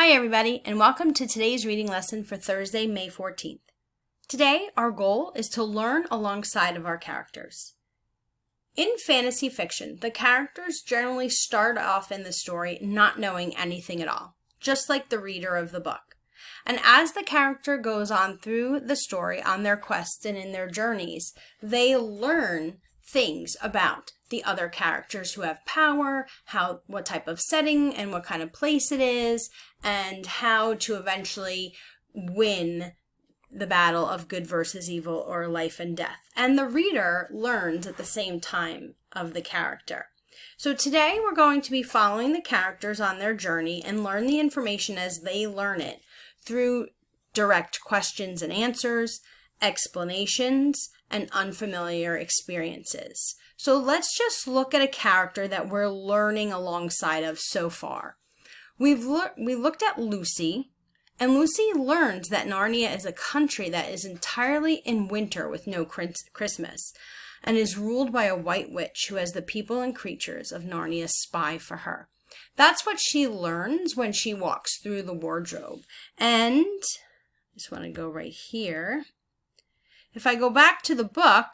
Hi everybody, and welcome to today's reading lesson for Thursday, May 14th. Today, our goal is to learn alongside of our characters. In fantasy fiction, the characters generally start off in the story not knowing anything at all, just like the reader of the book. And as the character goes on through the story on their quests and in their journeys, they learn things about the other characters who have power, what type of setting and what kind of place it is, and how to eventually win the battle of good versus evil or life and death. And the reader learns at the same time of the character. So today we're going to be following the characters on their journey and learn the information as they learn it through direct questions and answers, explanations, and unfamiliar experiences. So let's just look at a character that we're learning alongside of so far. We looked at Lucy, and Lucy learns that Narnia is a country that is entirely in winter with no Christmas, and is ruled by a white witch who has the people and creatures of Narnia spy for her. That's what she learns when she walks through the wardrobe. And I just want to go right here. If I go back to the book,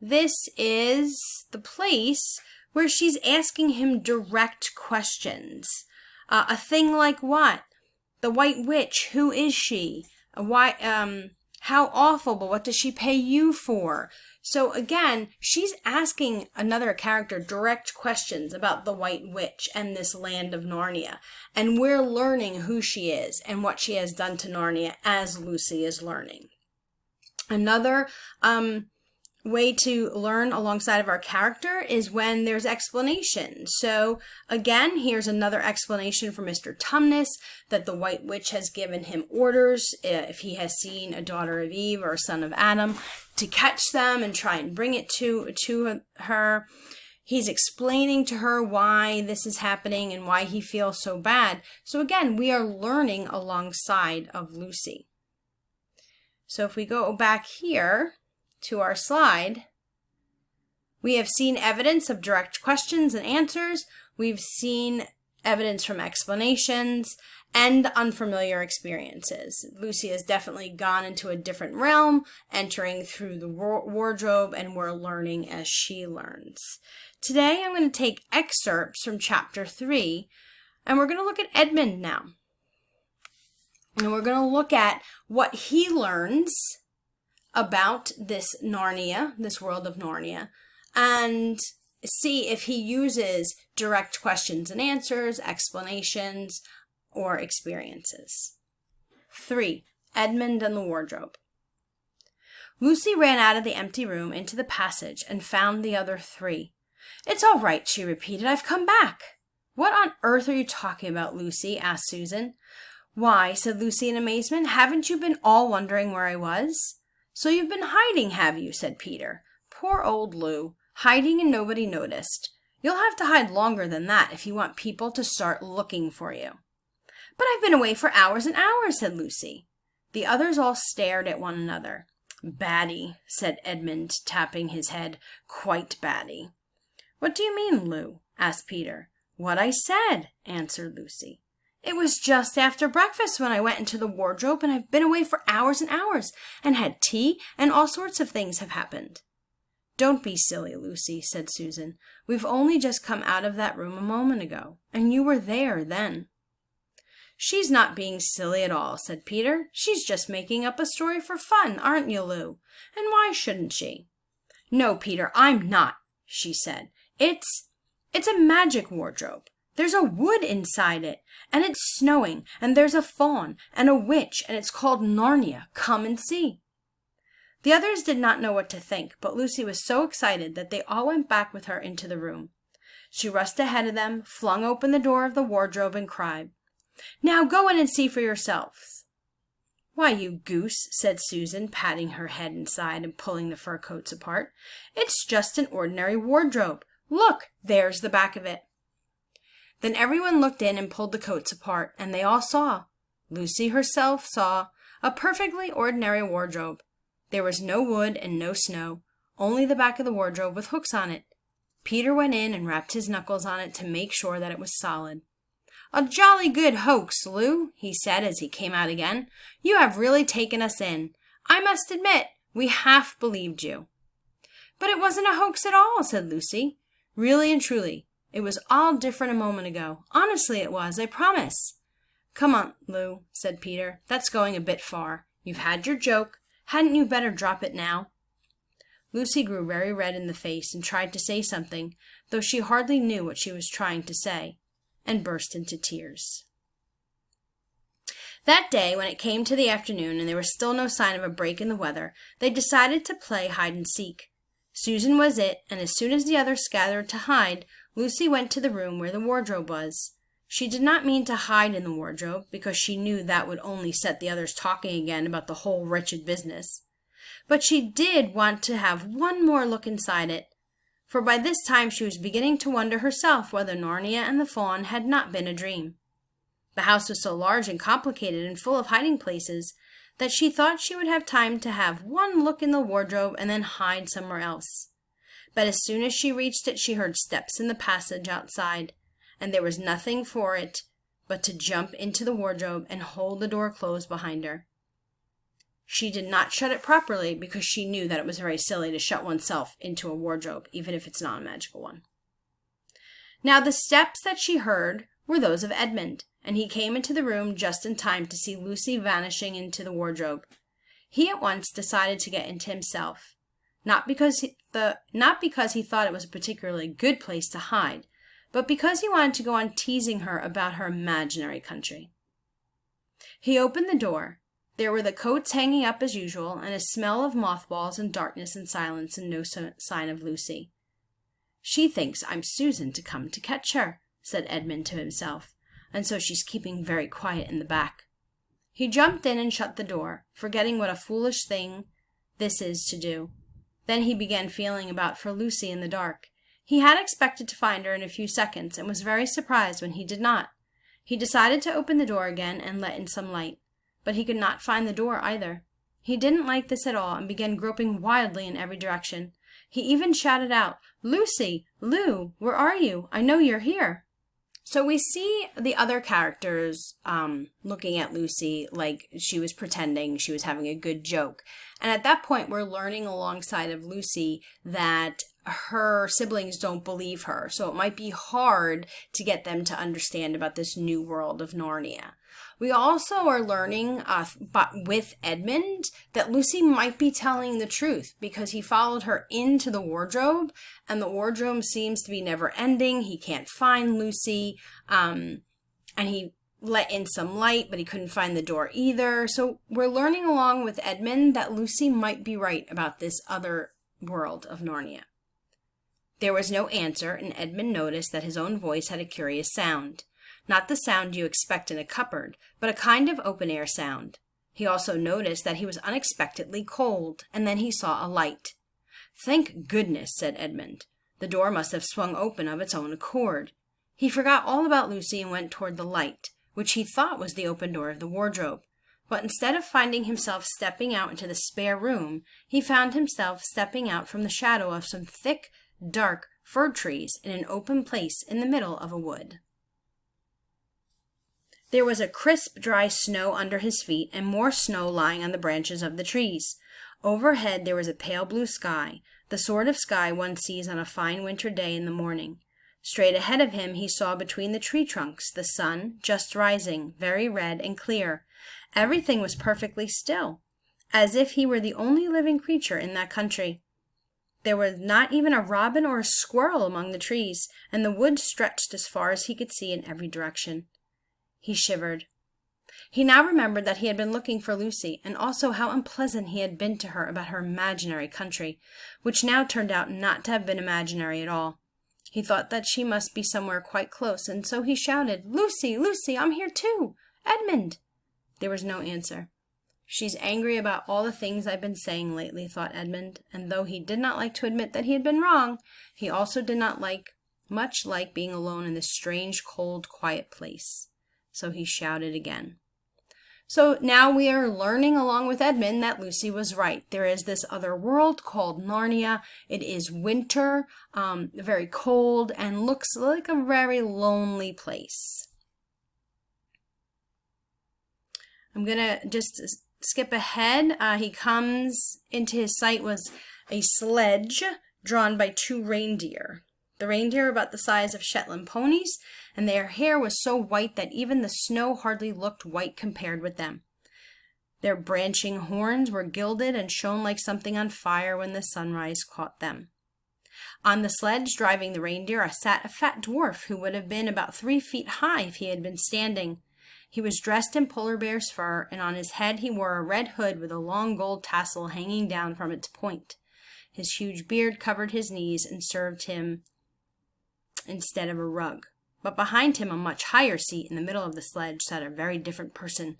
this is the place where she's asking him direct questions. A thing like what? The White Witch, who is she? Why? How awful, but what does she pay you for? So again, she's asking another character direct questions about the White Witch and this land of Narnia. And we're learning who she is and what she has done to Narnia as Lucy is learning. Another way to learn alongside of our character is when there's explanation. So again, here's another explanation from Mr. Tumnus that the White Witch has given him orders, if he has seen a daughter of Eve or a son of Adam, to catch them and try and bring it to her. He's explaining to her why this is happening and why he feels so bad. So again, we are learning alongside of Lucy. So if we go back here to our slide, we have seen evidence of direct questions and answers. We've seen evidence from explanations and unfamiliar experiences. Lucy has definitely gone into a different realm, entering through the wardrobe, and we're learning as she learns. Today, I'm going to take excerpts from chapter 3, and we're going to look at Edmund now. And we're going to look at what he learns about this Narnia, this world of Narnia, and see if he uses direct questions and answers, explanations, or experiences. 3. Edmund and the Wardrobe. Lucy ran out of the empty room into the passage and found the other three. "It's all right," she repeated. "I've come back." "What on earth are you talking about, Lucy?" asked Susan. "Why," said Lucy in amazement, "haven't you been all wondering where I was?" "So you've been hiding, have you?" said Peter. "Poor old Lou, hiding and nobody noticed. You'll have to hide longer than that if you want people to start looking for you." "But I've been away for hours and hours," said Lucy. The others all stared at one another. "Batty," said Edmund, tapping his head. "Quite batty." "What do you mean, Lou?" asked Peter. "What I said," answered Lucy. "It was just after breakfast when I went into the wardrobe, and I've been away for hours and hours, and had tea, and all sorts of things have happened." "Don't be silly, Lucy," said Susan. "We've only just come out of that room a moment ago, and you were there then." "She's not being silly at all," said Peter. "She's just making up a story for fun, aren't you, Lou? And why shouldn't she?" "No, Peter, I'm not," she said. It's a magic wardrobe. There's a wood inside it, and it's snowing, and there's a faun and a witch, and it's called Narnia. Come and see." The others did not know what to think, but Lucy was so excited that they all went back with her into the room. She rushed ahead of them, flung open the door of the wardrobe, and cried, "Now go in and see for yourselves." "Why, you goose," said Susan, patting her head inside and pulling the fur coats apart. "It's just an ordinary wardrobe. Look, there's the back of it." Then everyone looked in and pulled the coats apart, and they all saw, Lucy herself saw, a perfectly ordinary wardrobe. There was no wood and no snow, only the back of the wardrobe with hooks on it. Peter went in and rapped his knuckles on it to make sure that it was solid. "A jolly good hoax, Lou," he said as he came out again. "You have really taken us in. I must admit, we half believed you." "But it wasn't a hoax at all," said Lucy. "Really and truly, it was all different a moment ago. Honestly it was, I promise." "Come on, Lou," said Peter. "That's going a bit far. You've had your joke. Hadn't you better drop it now?" Lucy grew very red in the face and tried to say something, though she hardly knew what she was trying to say, and burst into tears. That day, when it came to the afternoon and there was still no sign of a break in the weather, they decided to play hide and seek. Susan was it, and as soon as the others gathered to hide, Lucy went to the room where the wardrobe was. She did not mean to hide in the wardrobe, because she knew that would only set the others talking again about the whole wretched business. But she did want to have one more look inside it, for by this time she was beginning to wonder herself whether Narnia and the Faun had not been a dream. The house was so large and complicated and full of hiding places that she thought she would have time to have one look in the wardrobe and then hide somewhere else. But as soon as she reached it, she heard steps in the passage outside, and there was nothing for it but to jump into the wardrobe and hold the door closed behind her. She did not shut it properly because she knew that it was very silly to shut oneself into a wardrobe, even if it's not a magical one. Now the steps that she heard were those of Edmund, and he came into the room just in time to see Lucy vanishing into the wardrobe. He at once decided to get into himself, not because he thought it was a particularly good place to hide, but because he wanted to go on teasing her about her imaginary country. He opened the door. There were the coats hanging up as usual, and a smell of mothballs and darkness and silence, and no sign of Lucy. "She thinks I'm Susan to come to catch her," said Edmund to himself, "and so she's keeping very quiet in the back." He jumped in and shut the door, forgetting what a foolish thing this is to do. Then he began feeling about for Lucy in the dark. He had expected to find her in a few seconds, and was very surprised when he did not. He decided to open the door again and let in some light. But he could not find the door either. He didn't like this at all and began groping wildly in every direction. He even shouted out, "Lucy! Lou! Where are you? I know you're here!" So we see the other characters looking at Lucy like she was pretending she was having a good joke. And at that point, we're learning alongside of Lucy that her siblings don't believe her. So it might be hard to get them to understand about this new world of Narnia. We also are learning with Edmund that Lucy might be telling the truth because he followed her into the wardrobe, and the wardrobe seems to be never ending. He can't find Lucy, and he let in some light, but he couldn't find the door either. So we're learning along with Edmund that Lucy might be right about this other world of Narnia. There was no answer, and Edmund noticed that his own voice had a curious sound. Not the sound you expect in a cupboard, but a kind of open-air sound. He also noticed that he was unexpectedly cold, and then he saw a light. "Thank goodness," said Edmund. "The door must have swung open of its own accord." He forgot all about Lucy and went toward the light, which he thought was the open door of the wardrobe. But instead of finding himself stepping out into the spare room, he found himself stepping out from the shadow of some thick, dark fir trees in an open place in the middle of a wood. There was a crisp, dry snow under his feet, and more snow lying on the branches of the trees. Overhead there was a pale blue sky, the sort of sky one sees on a fine winter day in the morning. Straight ahead of him he saw between the tree trunks the sun, just rising, very red and clear. Everything was perfectly still, as if he were the only living creature in that country. There was not even a robin or a squirrel among the trees, and the wood stretched as far as he could see in every direction. He shivered. He now remembered that he had been looking for Lucy, and also how unpleasant he had been to her about her imaginary country, which now turned out not to have been imaginary at all. He thought that she must be somewhere quite close, and so he shouted, "Lucy, Lucy, I'm here too! Edmund!" There was no answer. "She's angry about all the things I've been saying lately," thought Edmund, and though he did not like to admit that he had been wrong, he also did not much like being alone in this strange, cold, quiet place. So he shouted again. So now we are learning along with Edmund that Lucy was right. There is this other world called Narnia. It is winter, very cold, and looks like a very lonely place. I'm going to just skip ahead. He comes into his sight was a sledge drawn by 2 reindeer. The reindeer were about the size of Shetland ponies, and their hair was so white that even the snow hardly looked white compared with them. Their branching horns were gilded and shone like something on fire when the sunrise caught them. On the sledge, driving the reindeer, sat a fat dwarf who would have been about 3 feet high if he had been standing. He was dressed in polar bear's fur, and on his head he wore a red hood with a long gold tassel hanging down from its point. His huge beard covered his knees and served him instead of a rug. But behind him, a much higher seat in the middle of the sledge, sat a very different person,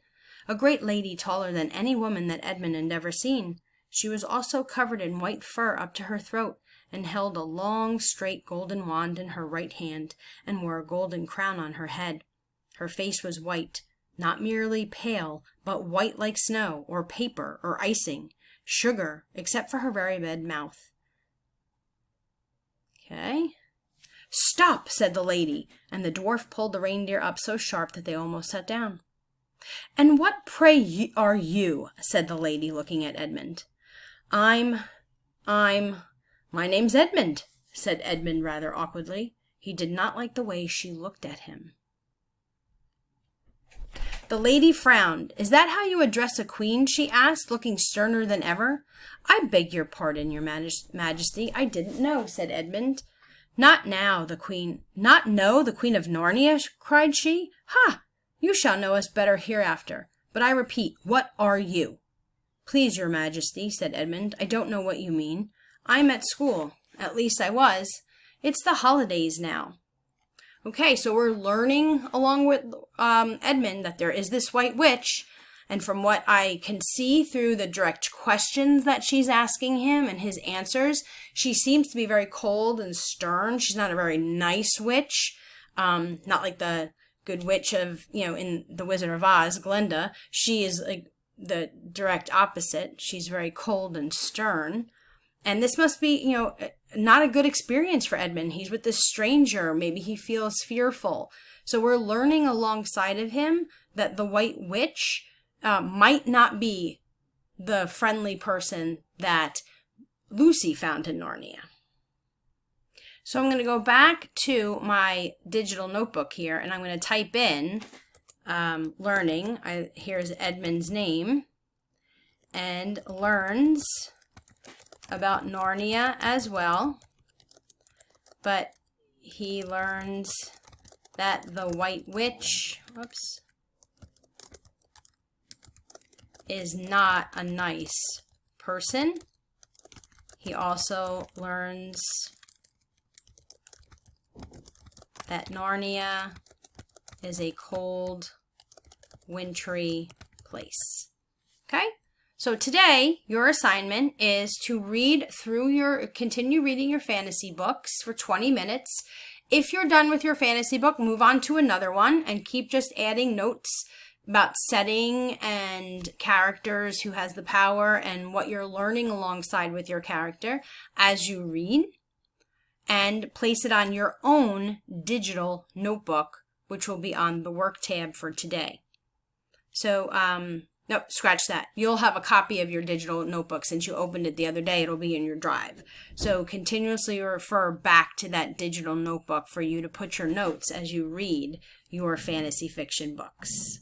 a great lady taller than any woman that Edmund had ever seen. She was also covered in white fur up to her throat, and held a long, straight golden wand in her right hand, and wore a golden crown on her head. Her face was white, not merely pale, but white like snow, or paper, or icing, sugar, except for her very red mouth. Okay. "Stop," said the lady, and the dwarf pulled the reindeer up so sharp that they almost sat down. "And what, pray, are you?" said the lady, looking at Edmund. My name's Edmund," said Edmund rather awkwardly. He did not like the way she looked at him. The lady frowned. "Is that how you address a queen?" she asked, looking sterner than ever. "I beg your pardon, your majesty. I didn't know," said Edmund. "Not now, the queen. Not know the Queen of Narnia?" cried she. "Ha! You shall know us better hereafter. But I repeat, what are you?" "Please, your majesty," said Edmund, "I don't know what you mean. I'm at school. At least I was. It's the holidays now." Okay, so we're learning along with Edmund that there is this white witch, and from what I can see through the direct questions that she's asking him and his answers, she seems to be very cold and stern. She's not a very nice witch, not like the good witch of, in The Wizard of Oz, Glinda. She is like the direct opposite. She's very cold and stern. And this must be, not a good experience for Edmund. He's with this stranger. Maybe he feels fearful. So we're learning alongside of him that the White Witch might not be the friendly person that Lucy found in Narnia. So I'm going to go back to my digital notebook here, and I'm going to type in learning. Here's Edmund's name, and learns about Narnia as well, but he learns that the White Witch, is not a nice person. He also learns that Narnia is a cold, wintry place. Okay? So today, your assignment is to continue reading your fantasy books for 20 minutes. If you're done with your fantasy book, move on to another one and keep just adding notes about setting and characters, who has the power, and what you're learning alongside with your character as you read. And place it on your own digital notebook, which will be on the work tab for today. So, nope, scratch that. You'll have a copy of your digital notebook since you opened it the other day. It'll be in your drive. So continuously refer back to that digital notebook for you to put your notes as you read your fantasy fiction books.